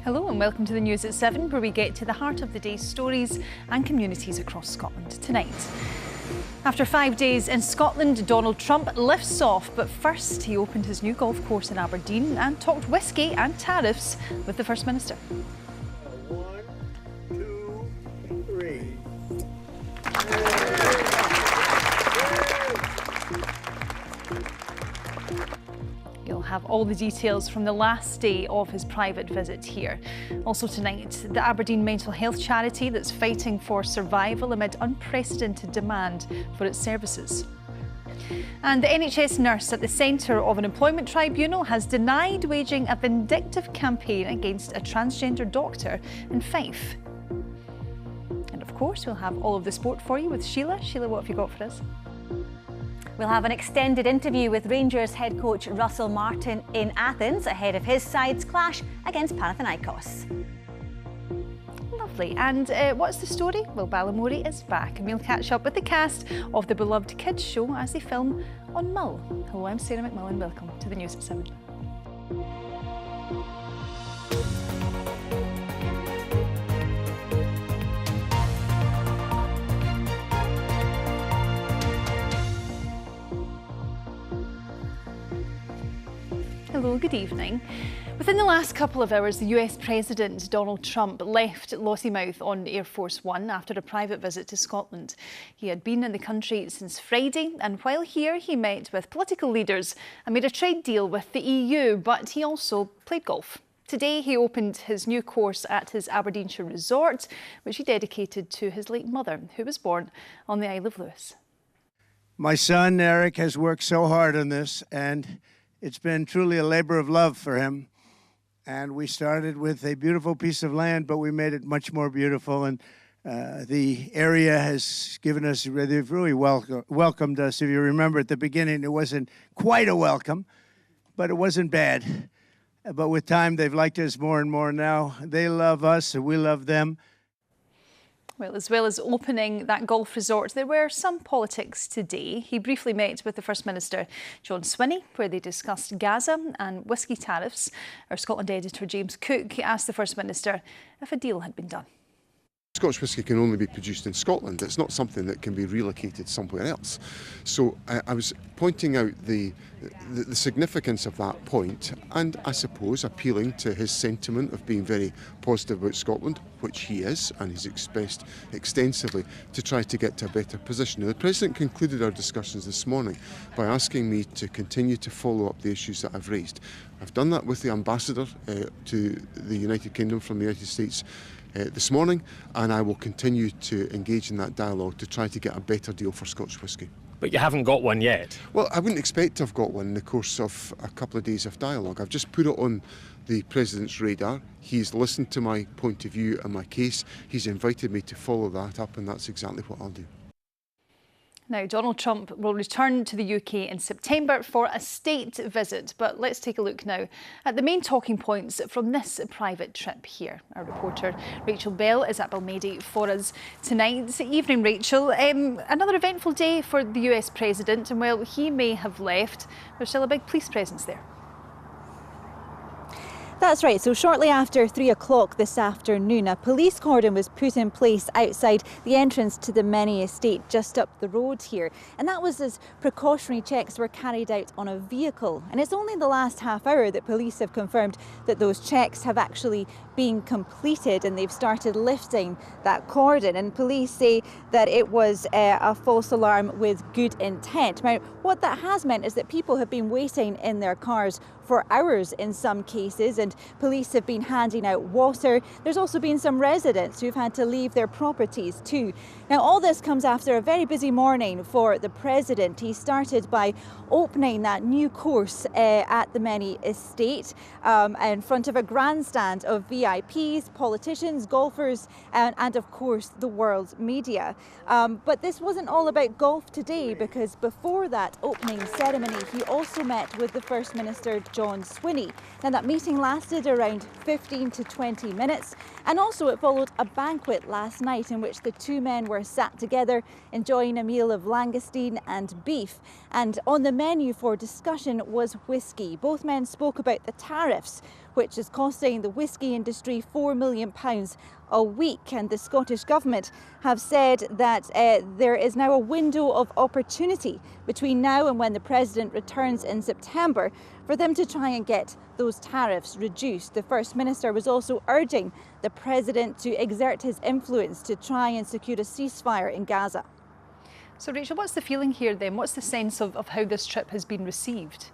Hello and welcome to the news at 7, where we get to the heart of the day's stories and communities across Scotland tonight. After 5 days in Scotland, Donald Trump lifts off, but first he opened his new golf course in Aberdeen and talked whisky and tariffs with the First Minister. 1, 2, 3. You'll have all the details from the last day of his private visit here. Also tonight, the Aberdeen mental health charity that's fighting for survival amid unprecedented demand for its services. And the NHS nurse at the centre of an employment tribunal has denied waging a vindictive campaign against a transgender doctor in Fife. And of course, we'll have all of the sport for you with Sheila. Sheila, what have you got for us? We'll have an extended interview with Rangers head coach Russell Martin in Athens ahead of his side's clash against Panathinaikos. Lovely. And what's the story? Well, Balamory is back and we'll catch up with the cast of the beloved kids show as they film on Mull. Hello, I'm Sarah McMillan. Welcome to the news at 7. Hello, good evening. Within the last couple of hours, the US President Donald Trump left Lossiemouth on Air Force One after a private visit to Scotland. He had been in the country since Friday, and while here he met with political leaders and made a trade deal with the EU, but he also played golf. Today he opened his new course at his Aberdeenshire resort, which he dedicated to his late mother, who was born on the Isle of Lewis. My son, Eric, has worked so hard on this, and it's been truly a labor of love for him. And we started with a beautiful piece of land, but we made it much more beautiful. And the area has given us, they've really welcomed us. If you remember at the beginning, it wasn't quite a welcome, but it wasn't bad. But with time, they've liked us more and more now. They love us and we love them. Well, as well as opening that golf resort, there were some politics today. He briefly met with the First Minister, John Swinney, where they discussed Gaza and whisky tariffs. Our Scotland editor, James Cook, asked the First Minister if a deal had been done. Scotch whisky can only be produced in Scotland. It's not something that can be relocated somewhere else. So I was pointing out the significance of that point, and I suppose appealing to his sentiment of being very positive about Scotland, which he is, and he's expressed extensively, to try to get to a better position. Now, the President concluded our discussions this morning by asking me to continue to follow up the issues that I've raised. I've done that with the Ambassador to the United Kingdom from the United States this morning, and I will continue to engage in that dialogue to try to get a better deal for Scotch whisky. But you haven't got one yet? Well, I wouldn't expect to have got one in the course of a couple of days of dialogue. I've just put it on the President's radar. He's listened to my point of view and my case. He's invited me to follow that up, and that's exactly what I'll do. Now, Donald Trump will return to the UK in September for a state visit. But let's take a look now at the main talking points from this private trip here. Our reporter Rachel Bell is at Balmory for us tonight. Evening, Rachel. Another eventful day for the US President, and while he may have left, there's still a big police presence there. That's right. So shortly after 3 o'clock this afternoon, a police cordon was put in place outside the entrance to the Menny estate just up the road here. And that was as precautionary checks were carried out on a vehicle. And it's only in the last half hour that police have confirmed that those checks have actually been completed and they've started lifting that cordon. And police say that it was a false alarm with good intent. Now, what that has meant is that people have been waiting in their cars for hours in some cases, and police have been handing out water. There's also been some residents who've had to leave their properties too. Now, all this comes after a very busy morning for the President. He started by opening that new course at the Menny estate in front of a grandstand of VIPs, politicians, golfers, and of course the world's media. But this wasn't all about golf today, because before that opening ceremony, he also met with the First Minister, John Swinney. Now, that meeting lasted around 15 to 20 minutes, and also it followed a banquet last night in which the two men were sat together enjoying a meal of langoustine and beef. And on the menu for discussion was whisky. Both men spoke about the tariffs which is costing the whisky industry £4 million a week. And the Scottish Government have said that there is now a window of opportunity between now and when the President returns in September for them to try and get those tariffs reduced. The First Minister was also urging the President to exert his influence to try and secure a ceasefire in Gaza. So Rachel, what's the feeling here then? What's the sense of how this trip has been received?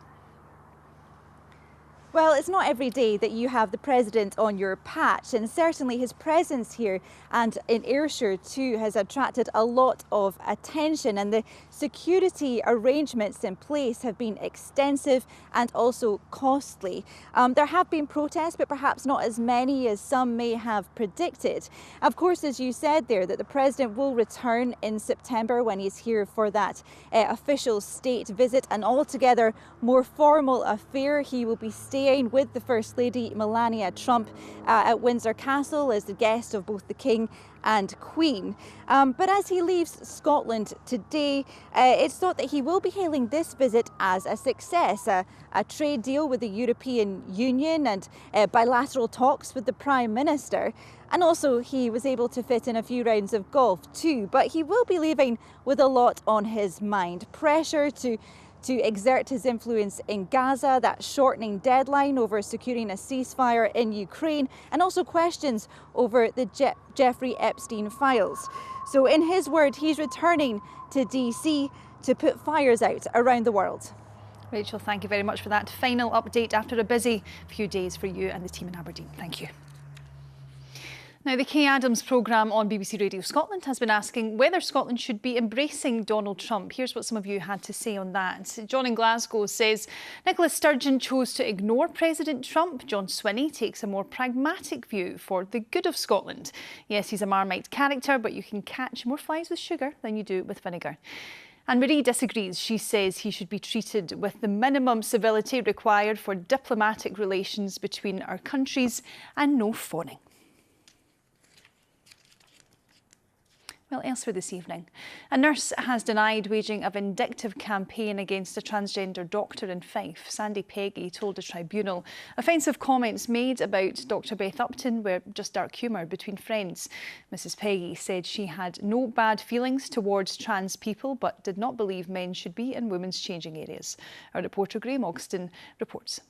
Well, it's not every day that you have the President on your patch, and certainly his presence here and in Ayrshire too has attracted a lot of attention, and the security arrangements in place have been extensive and also costly. There have been protests, but perhaps not as many as some may have predicted. Of course, as you said there, that the President will return in September when he's here for that official state visit, an altogether more formal affair. He will be staying with the First Lady Melania Trump at Windsor Castle as the guest of both the King and Queen. But as he leaves Scotland today, it's thought that he will be hailing this visit as a success, a trade deal with the European Union and bilateral talks with the Prime Minister. And also he was able to fit in a few rounds of golf too, but he will be leaving with a lot on his mind. Pressure to exert his influence in Gaza, that shortening deadline over securing a ceasefire in Ukraine, and also questions over the Jeffrey Epstein files. So in his word, he's returning to DC to put fires out around the world. Rachel, thank you very much for that final update after a busy few days for you and the team in Aberdeen. Thank you. Now, the Kay Adams programme on BBC Radio Scotland has been asking whether Scotland should be embracing Donald Trump. Here's what some of you had to say on that. John in Glasgow says, Nicola Sturgeon chose to ignore President Trump. John Swinney takes a more pragmatic view for the good of Scotland. Yes, he's a Marmite character, but you can catch more flies with sugar than you do with vinegar. And Marie disagrees. She says he should be treated with the minimum civility required for diplomatic relations between our countries and no phoning. Well, elsewhere this evening, a nurse has denied waging a vindictive campaign against a transgender doctor in Fife. Sandy Peggy told a tribunal offensive comments made about Dr Beth Upton were just dark humour between friends. Mrs Peggy said she had no bad feelings towards trans people but did not believe men should be in women's changing areas. Our reporter Graham Ogston reports.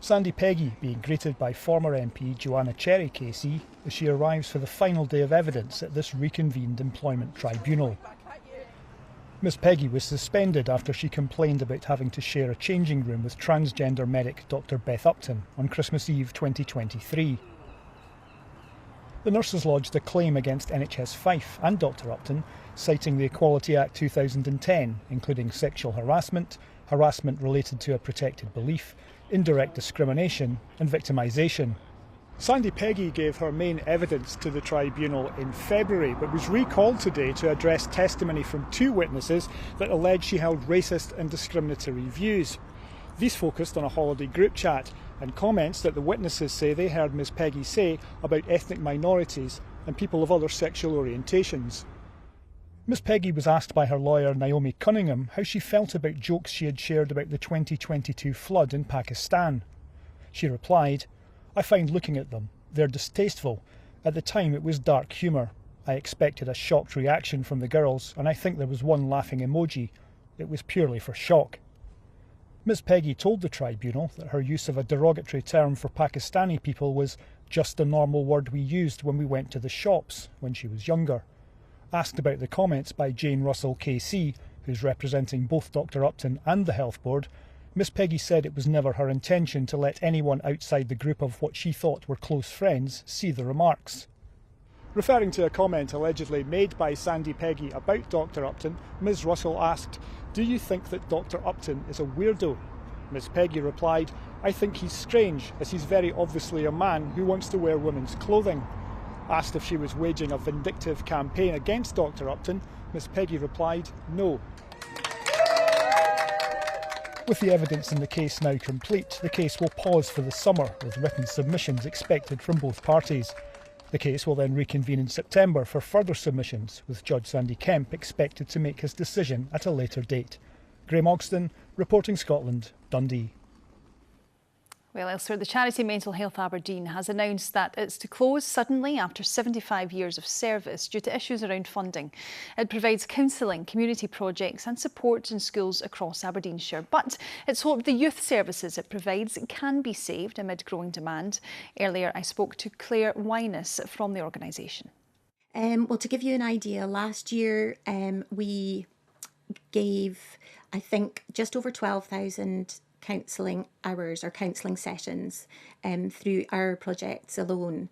Sandy Peggy being greeted by former MP Joanna Cherry KC as she arrives for the final day of evidence at this reconvened employment tribunal. Miss Peggy was suspended after she complained about having to share a changing room with transgender medic Dr Beth Upton on Christmas Eve 2023. The nurses lodged a claim against NHS Fife and Dr Upton, citing the Equality Act 2010, including sexual harassment, harassment related to a protected belief, indirect discrimination and victimisation. Sandy Peggy gave her main evidence to the tribunal in February, but was recalled today to address testimony from two witnesses that allege she held racist and discriminatory views. These focused on a holiday group chat and comments that the witnesses say they heard Miss Peggy say about ethnic minorities and people of other sexual orientations. Miss Peggy was asked by her lawyer Naomi Cunningham how she felt about jokes she had shared about the 2022 flood in Pakistan. She replied, "I find looking at them. They're distasteful. At the time it was dark humour. I expected a shocked reaction from the girls and I think there was one laughing emoji. It was purely for shock." Miss Peggy told the tribunal that her use of a derogatory term for Pakistani people was just the normal word we used when we went to the shops when she was younger. Asked about the comments by Jane Russell KC, who's representing both Dr Upton and the Health Board, Miss Peggy said it was never her intention to let anyone outside the group of what she thought were close friends see the remarks. Referring to a comment allegedly made by Sandy Peggy about Dr Upton, Ms Russell asked, "Do you think that Dr Upton is a weirdo?" Miss Peggy replied, "I think he's strange, as he's very obviously a man who wants to wear women's clothing." Asked if she was waging a vindictive campaign against Dr Upton, Miss Peggy replied, "No." With the evidence in the case now complete, the case will pause for the summer, with written submissions expected from both parties. The case will then reconvene in September for further submissions, with Judge Sandy Kemp expected to make his decision at a later date. Graham Ogston, reporting Scotland, Dundee. Well, elsewhere, the charity Mental Health Aberdeen has announced that it's to close suddenly after 75 years of service due to issues around funding. It provides counselling, community projects and support in schools across Aberdeenshire. But it's hoped the youth services it provides can be saved amid growing demand. Earlier, I spoke to Claire Wyness from the organisation. Well, to give you an idea, last year we gave, I think, just over 12,000 counselling hours or counselling sessions through our projects alone.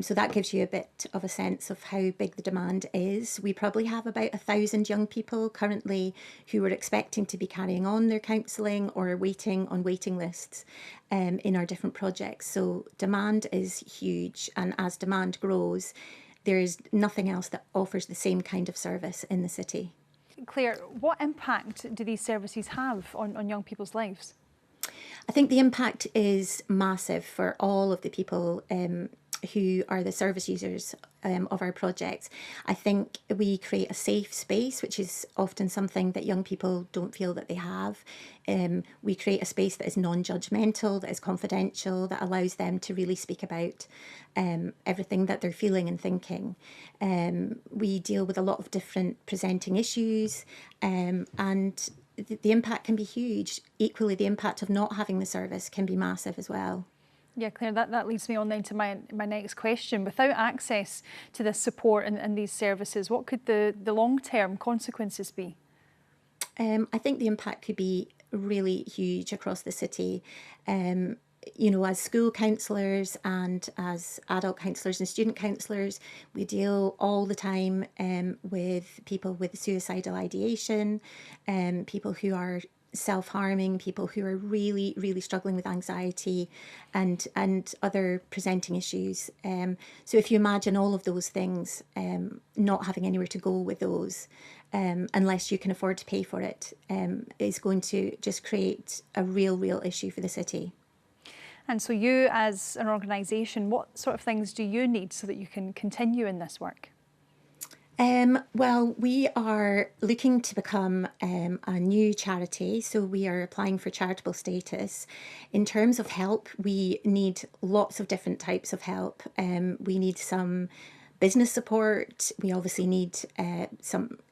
So that gives you a bit of a sense of how big the demand is. We probably have about 1,000 young people currently who are expecting to be carrying on their counselling or are waiting on waiting lists in our different projects. So demand is huge, and as demand grows, there is nothing else that offers the same kind of service in the city. Claire, what impact do these services have on young people's lives? I think the impact is massive for all of the people who are the service users of our projects. I think we create a safe space, which is often something that young people don't feel that they have. We create a space that is non-judgmental, that is confidential, that allows them to really speak about everything that they're feeling and thinking. We deal with a lot of different presenting issues, and the impact can be huge. Equally, the impact of not having the service can be massive as well. Yeah, Claire, that leads me on then to my next question. Without access to this support and these services, what could the long-term consequences be? I think the impact could be really huge across the city. You know, as school counsellors and as adult counsellors and student counsellors, we deal all the time with people with suicidal ideation, people who are self-harming, people who are really, really struggling with anxiety and other presenting issues. So if you imagine all of those things, not having anywhere to go with those, unless you can afford to pay for it, is going to just create a real issue for the city. And so you, as an organisation, what sort of things do you need so that you can continue in this work? Well, we are looking to become a new charity, so we are applying for charitable status. In terms of help, we need lots of different types of help. We need some business support. We obviously need a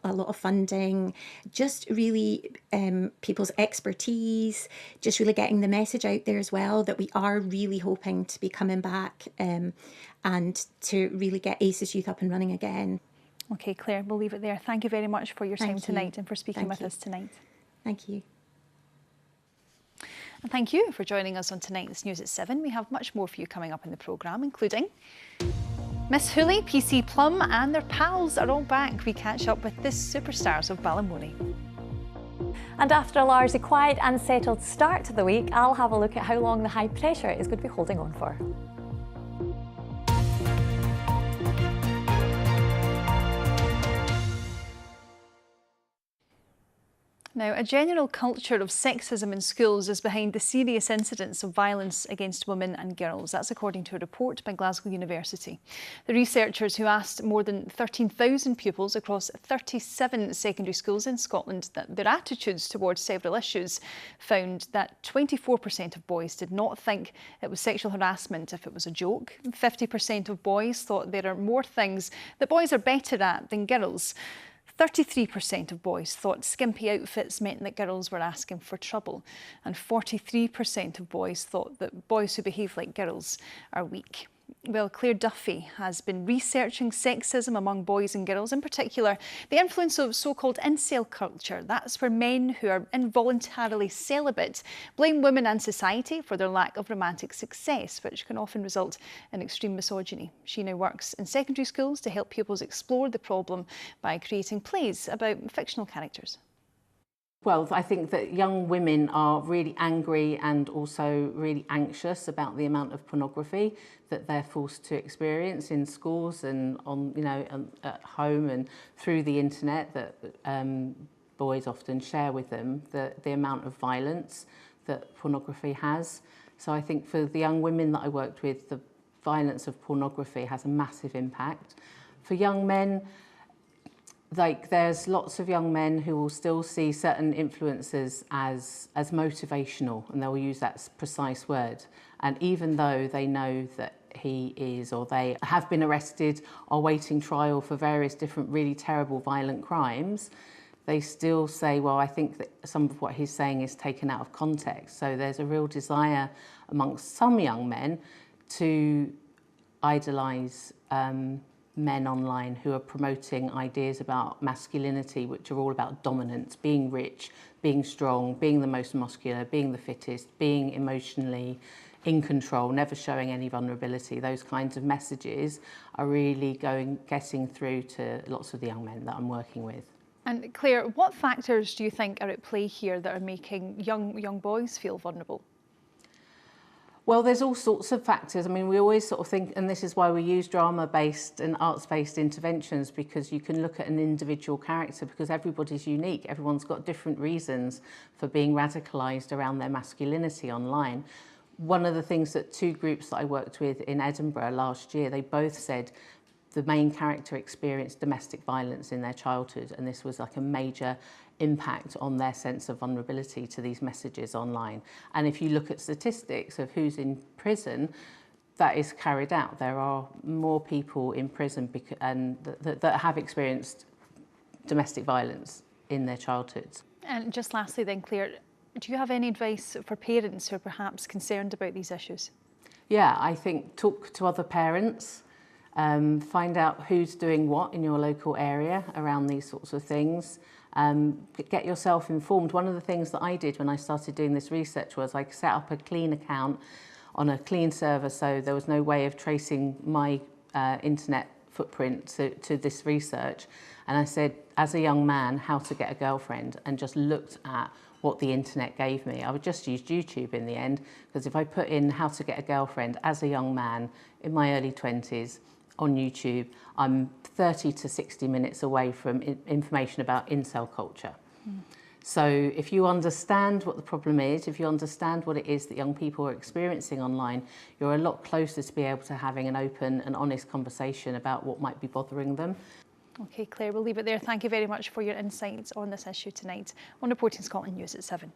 lot of funding, just really people's expertise, just really getting the message out there as well that we are really hoping to be coming back and to really get ACES Youth up and running again. Okay, Claire, we'll leave it there. Thank you very much for your time tonight and for speaking with us tonight. Thank you. And thank you for joining us on tonight's News at 7. We have much more for you coming up in the programme, including Miss Hooley, PC Plum and their pals are all back. We catch up with the superstars of Balamory. And after a largely quiet and settled start to the week, I'll have a look at how long the high pressure is going to be holding on for. Now, a general culture of sexism in schools is behind the serious incidents of violence against women and girls. That's according to a report by Glasgow University. The researchers, who asked more than 13,000 pupils across 37 secondary schools in Scotland their attitudes towards several issues, found that 24% of boys did not think it was sexual harassment if it was a joke. 50% of boys thought there are more things that boys are better at than girls. 33% of boys thought skimpy outfits meant that girls were asking for trouble, and 43% of boys thought that boys who behave like girls are weak. Well, Claire Duffy has been researching sexism among boys and girls, in particular the influence of so-called incel culture. That's where men who are involuntarily celibate blame women and society for their lack of romantic success, which can often result in extreme misogyny. She now works in secondary schools to help pupils explore the problem by creating plays about fictional characters. Well, I think that young women are really angry and also really anxious about the amount of pornography that they're forced to experience in schools and at home and through the internet that boys often share with them, the amount of violence that pornography has. So I think for the young women that I worked with, the violence of pornography has a massive impact. For young men, like there's lots of young men who will still see certain influencers as motivational, and they'll use that precise word. And even though they know that he is or they have been arrested, are waiting trial for various different really terrible violent crimes, they still say, well, I think that some of what he's saying is taken out of context. So there's a real desire amongst some young men to idolise men online who are promoting ideas about masculinity, which are all about dominance, being rich, being strong, being the most muscular, being the fittest, being emotionally in control, never showing any vulnerability. Those kinds of messages are really getting through to lots of the young men that I'm working with. And Claire, what factors do you think are at play here that are making young boys feel vulnerable? Well, there's all sorts of factors. I mean, we always sort of think, and this is why we use drama-based and arts-based interventions, because you can look at an individual character, because everybody's unique. Everyone's got different reasons for being radicalised around their masculinity online. One of the things that two groups that I worked with in Edinburgh last year, they both said the main character experienced domestic violence in their childhood, and this was like a major impact on their sense of vulnerability to these messages online. And if you look at statistics of who's in prison, that is carried out. There are more people in prison that have experienced domestic violence in their childhoods. And just lastly then, Claire, do you have any advice for parents who are perhaps concerned about these issues? Yeah, I think talk to other parents, find out who's doing what in your local area around these sorts of things. Get yourself informed. One of the things that I did when I started doing this research was I set up a clean account on a clean server, so there was no way of tracing my internet footprint to this research. And I said, as a young man, how to get a girlfriend, and just looked at what the internet gave me. I would just use YouTube in the end, because if I put in how to get a girlfriend as a young man in my early 20s on YouTube, I'm 30 to 60 minutes away from information about incel culture. So if you understand what the problem is, if you understand what it is that young people are experiencing online, you're a lot closer to be able to having an open and honest conversation about what might be bothering them. OK, Claire, we'll leave it there. Thank you very much for your insights on this issue tonight on Reporting Scotland News at 7.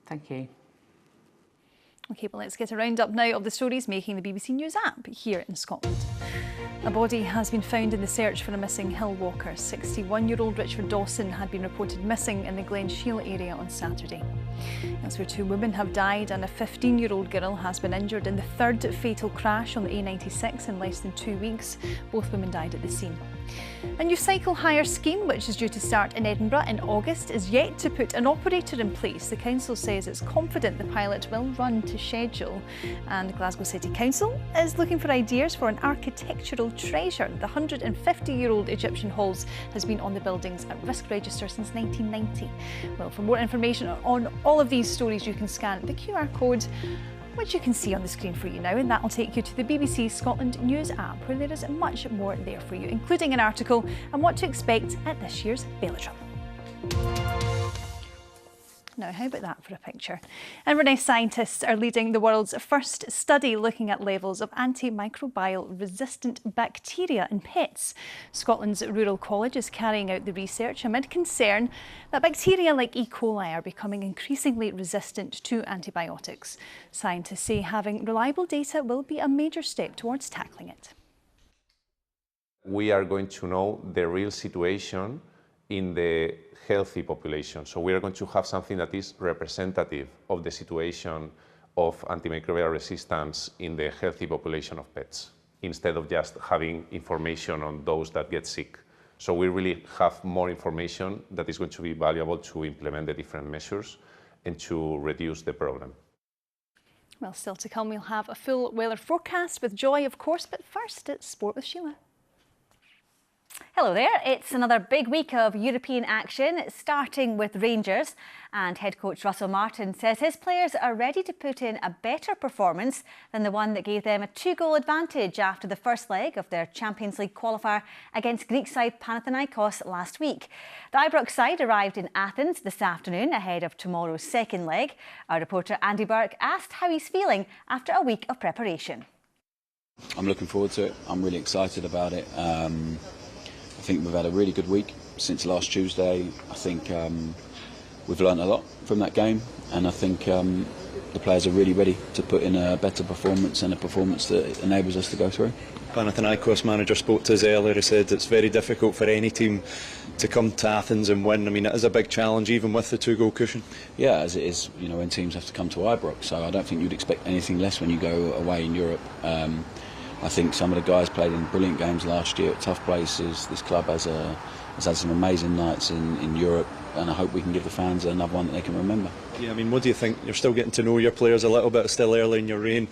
Thank you. OK, well, let's get a roundup now of the stories making the BBC News app here in Scotland. A body has been found in the search for a missing hill walker. 61-year-old Richard Dawson had been reported missing in the Glen Shiel area on Saturday. Elsewhere, 2 women have died and a 15-year-old girl has been injured in the third fatal crash on the A96 in less than 2 weeks. Both women died at the scene. A new cycle hire scheme, which is due to start in Edinburgh in August, is yet to put an operator in place. The council says it's confident the pilot will run to schedule. And Glasgow City Council is looking for ideas for an architectural treasure. The 150-year-old Egyptian halls has been on the building's at risk register since 1990. Well, for more information on all of these stories, you can scan the QR code, which you can see on the screen for you now, and that will take you to the BBC Scotland News app, where there is much more there for you, including an article on what to expect at this year's Velodrome. Now, how about that for a picture? Inverness scientists are leading the world's first study looking at levels of antimicrobial resistant bacteria in pets. Scotland's Rural College is carrying out the research amid concern that bacteria like E. coli are becoming increasingly resistant to antibiotics. Scientists say having reliable data will be a major step towards tackling it. We are going to know the real situation in the healthy population. So we are going to have something that is representative of the situation of antimicrobial resistance in the healthy population of pets, instead of just having information on those that get sick. So we really have more information that is going to be valuable to implement the different measures and to reduce the problem. Well, still to come, we'll have a full weather forecast with Joy, of course, but first it's Sport with Sheila. Hello there, it's another big week of European action, starting with Rangers, and head coach Russell Martin says his players are ready to put in a better performance than the one that gave them a 2-goal advantage after the first leg of their Champions League qualifier against Greek side Panathinaikos last week. The Ibrox side arrived in Athens this afternoon ahead of tomorrow's second leg. Our reporter Andy Burke asked how he's feeling after a week of preparation. I'm looking forward to it, I'm really excited about it. I think we've had a really good week. since last Tuesday. I think we've learned a lot from that game, and I think the players are really ready to put in a better performance and a performance that enables us to go through. Panathinaikos manager spoke to us earlier. He said it's very difficult for any team to come to Athens and win. I mean, it is a big challenge, even with the 2-goal cushion. Yeah, as it is, you know, when teams have to come to Ibrox. So I don't think you'd expect anything less when you go away in Europe. I think some of the guys played in brilliant games last year at tough places. This club has had some amazing nights in Europe, and I hope we can give the fans another one that they can remember. Yeah, I mean, what do you think? You're still getting to know your players a little bit, it's still early in your reign.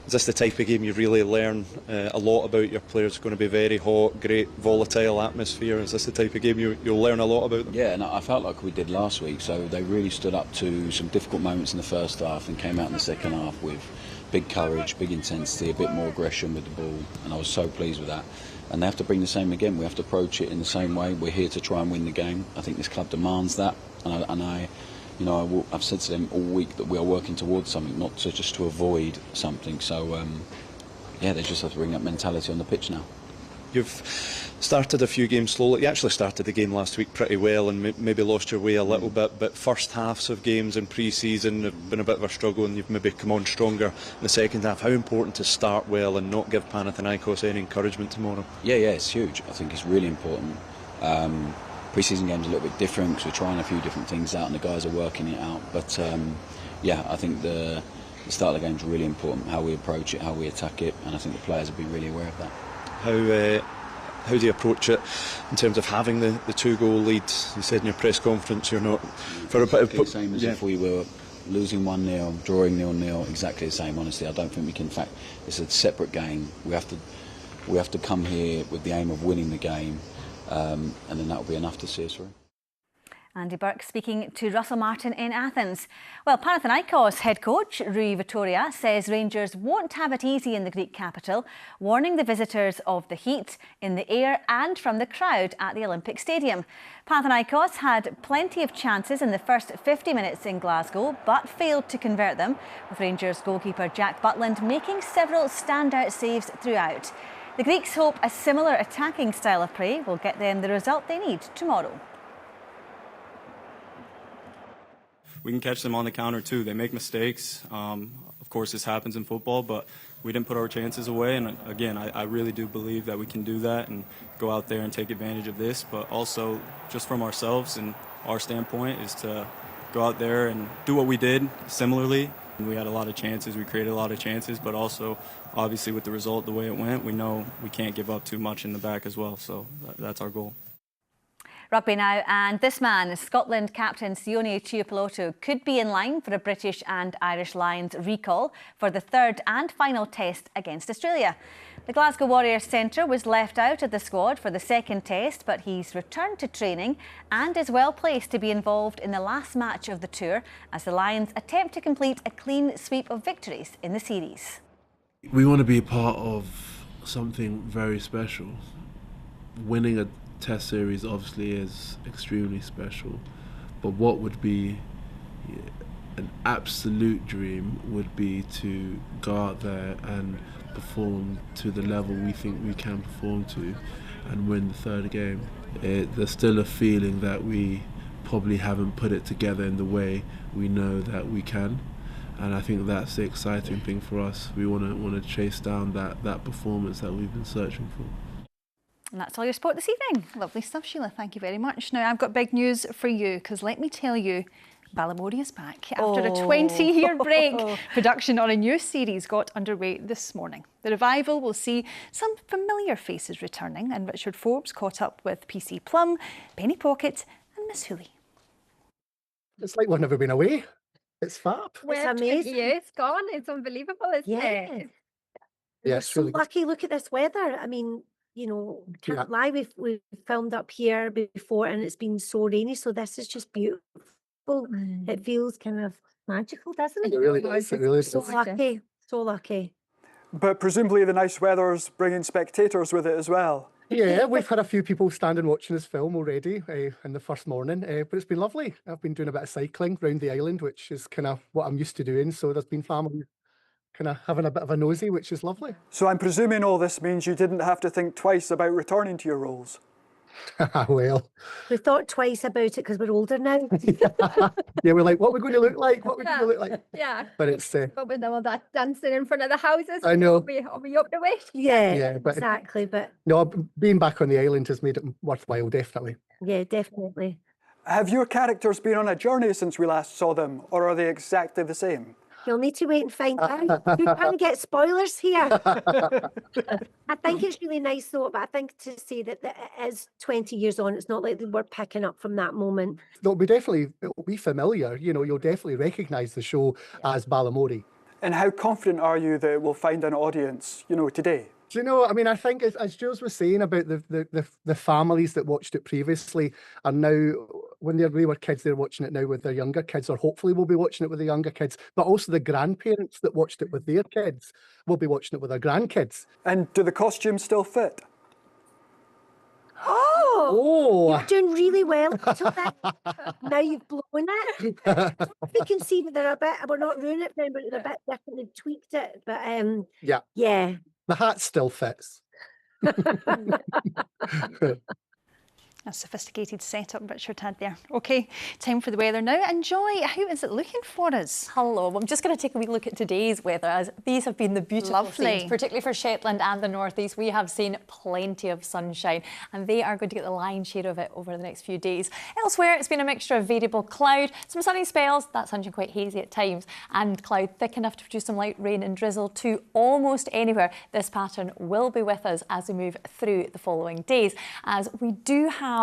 Is this the type of game you really learn a lot about your players? It's going to be very hot, great, volatile atmosphere. Is this the type of game you'll learn a lot about them? Yeah, and I felt like we did last week. So they really stood up to some difficult moments in the first half and came out in the second half with big courage, big intensity, a bit more aggression with the ball. And I was so pleased with that. And they have to bring the same again. We have to approach it in the same way. We're here to try and win the game. I think this club demands that. I've said to them all week that we are working towards something, not just to avoid something. So, they just have to bring that mentality on the pitch now. You've started a few games slowly. You actually started the game last week pretty well and maybe lost your way a little bit, but first halves of games in pre-season have been a bit of a struggle, and you've maybe come on stronger in the second half. How important to start well and not give Panathinaikos any encouragement tomorrow? Yeah, it's huge. I think it's really important. Pre-season games are a little bit different because we're trying a few different things out and the guys are working it out. But I think the start of the game is really important, how we approach it, how we attack it, and I think the players will be really aware of that. How do you approach it in terms of having the 2-goal lead? You said in your press conference you're not for a bit of the same as if we were losing 1-0, drawing 0-0, exactly the same. Honestly, I don't think we can. In fact, it's a separate game. We have to come here with the aim of winning the game. And then that will be enough to see us through. Andy Burke speaking to Russell Martin in Athens. Well, Panathinaikos head coach Rui Vitória says Rangers won't have it easy in the Greek capital, warning the visitors of the heat in the air and from the crowd at the Olympic Stadium. Panathinaikos had plenty of chances in the first 50 minutes in Glasgow, but failed to convert them, with Rangers goalkeeper Jack Butland making several standout saves throughout. The Greeks hope a similar attacking style of play will get them the result they need tomorrow. We can catch them on the counter too. They make mistakes. Of course, this happens in football, but we didn't put our chances away. And again, I really do believe that we can do that and go out there and take advantage of this. But also, just from ourselves and our standpoint, is to go out there and do what we did similarly. We had a lot of chances, we created a lot of chances, but also, obviously, with the result the way it went, we know we can't give up too much in the back as well, so that's our goal. Rugby now, and this man, Scotland captain Sione Tuipulotu, could be in line for a British and Irish Lions recall for the third and final test against Australia. The Glasgow Warriors centre was left out of the squad for the second test, but he's returned to training and is well placed to be involved in the last match of the tour as the Lions attempt to complete a clean sweep of victories in the series. We want to be part of something very special. Winning a test series obviously is extremely special, but what would be an absolute dream would be to go out there and perform to the level we think we can perform to and win the third game. There's still a feeling that we probably haven't put it together in the way we know that we can, and I think that's the exciting thing for us. We want to chase down that performance that we've been searching for. And that's all your sport this evening. Lovely stuff, Sheila. Thank you very much. Now, I've got big news for you, because let me tell you, Balamory is back. After a 20-year break, production on a new series got underway this morning. The revival will see some familiar faces returning, and Richard Forbes caught up with PC Plum, Penny Pocket and Miss Hooley. It's like we've never been away. It's fab. It's amazing. Yeah, it's gone. It's unbelievable, isn't it? Yeah, it's so really lucky. Look at this weather. I mean, you know, can't lie. We've filmed up here before and it's been so rainy. So this is just beautiful. It feels kind of magical, doesn't it? It really does. It really is. So lucky. So lucky. But presumably the nice weather's bringing spectators with it as well. Yeah, we've had a few people standing watching this film already in the first morning, but it's been lovely. I've been doing a bit of cycling around the island, which is kind of what I'm used to doing. So there's been family kind of having a bit of a nosy, which is lovely. So I'm presuming all this means you didn't have to think twice about returning to your roles. Well. We thought twice about it because we're older now. Yeah, we're like, what we're going to look like? What we're going to look like? Yeah. But it's... But with all that dancing in front of the houses, I know. Are we up to it? Yeah, but exactly. But no, being back on the island has made it worthwhile, definitely. yeah, definitely. Have your characters been on a journey since we last saw them, or are they exactly the same? You'll need to wait and find out. You're trying to get spoilers here. I think it's really nice though, but I think to say that it is 20 years on, it's not like we're picking up from that moment. It'll be familiar. You know, you'll definitely recognise the show as Balamory. And how confident are you that it will find an audience, you know, today? Do you know, I mean, I think as Jules was saying about the families that watched it previously are now, when we were kids, they're watching it now with their younger kids, or hopefully will be watching it with the younger kids, but also the grandparents that watched it with their kids will be watching it with their grandkids. And do the costumes still fit? Oh, you're doing really well. Now you've blown it. We can see that they're a bit, we're not ruining it now, but they're a bit different. They've tweaked it, but yeah. The hat still fits. A sophisticated setup Richard had there. OK, time for the weather now. And Joy, how is it looking for us? Hello, I'm just going to take a wee look at today's weather, as these have been the beautiful scenes, particularly for Shetland and the northeast. We have seen plenty of sunshine and they are going to get the lion's share of it over the next few days. Elsewhere, it's been a mixture of variable cloud, some sunny spells, that sunshine quite hazy at times, and cloud thick enough to produce some light rain and drizzle to almost anywhere. This pattern will be with us as we move through the following days, as we do have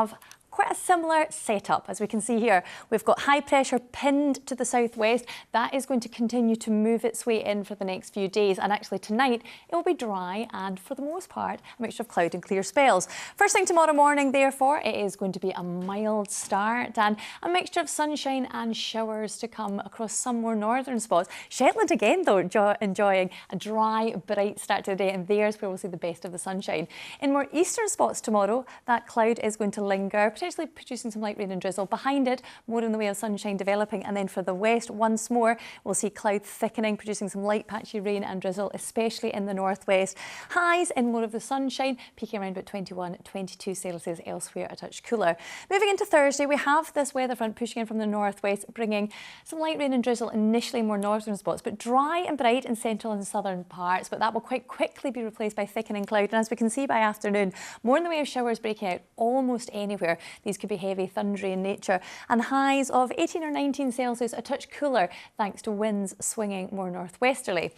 quite a similar setup. As we can see here, we've got high pressure pinned to the southwest. That is going to continue to move its way in for the next few days, and actually tonight it will be dry and for the most part a mixture of cloud and clear spells. First thing tomorrow morning, therefore, it is going to be a mild start and a mixture of sunshine and showers to come across some more northern spots. Shetland again though enjoying a dry, bright start to the day, and there's where we'll see the best of the sunshine. In more eastern spots tomorrow, that cloud is going to linger, potentially producing some light rain and drizzle. Behind it, more in the way of sunshine developing, and then for the west, once more, we'll see cloud thickening, producing some light patchy rain and drizzle, especially in the northwest. Highs in more of the sunshine, peaking around about 21, 22 Celsius, elsewhere a touch cooler. Moving into Thursday, we have this weather front pushing in from the northwest, bringing some light rain and drizzle initially in more northern spots, but dry and bright in central and southern parts, but that will quite quickly be replaced by thickening cloud, and as we can see by afternoon, more in the way of showers breaking out almost anywhere. These could be heavy, thundery in nature, and highs of 18 or 19 Celsius, a touch cooler thanks to winds swinging more northwesterly.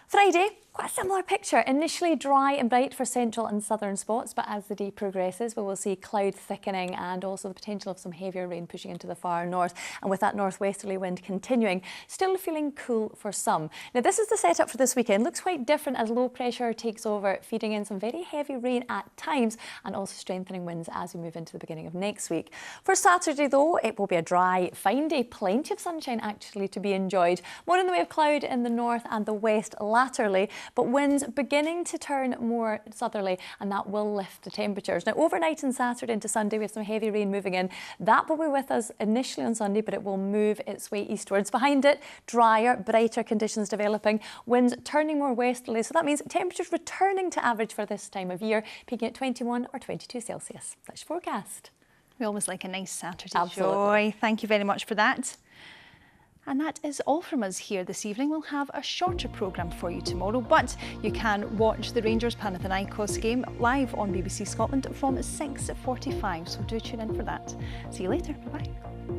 Friday, quite a similar picture. Initially dry and bright for central and southern spots, but as the day progresses, we will see cloud thickening and also the potential of some heavier rain pushing into the far north. And with that northwesterly wind continuing, still feeling cool for some. Now, this is the setup for this weekend. Looks quite different as low pressure takes over, feeding in some very heavy rain at times and also strengthening winds as we move into the beginning of next week. For Saturday, though, it will be a dry, fine day. Plenty of sunshine actually to be enjoyed. More in the way of cloud in the north and the west latterly, but winds beginning to turn more southerly, and that will lift the temperatures. Now, overnight on Saturday into Sunday, we have some heavy rain moving in. That will be with us initially on Sunday, but it will move its way eastwards. Behind it, drier, brighter conditions developing, winds turning more westerly, so that means temperatures returning to average for this time of year, peaking at 21 or 22 Celsius. That's your forecast. We always like a nice Saturday, Absolutely. Joy. Thank you very much for that. And that is all from us here this evening. We'll have a shorter programme for you tomorrow, but you can watch the Rangers Panathinaikos game live on BBC Scotland from 6:45, so do tune in for that. See you later. Bye-bye.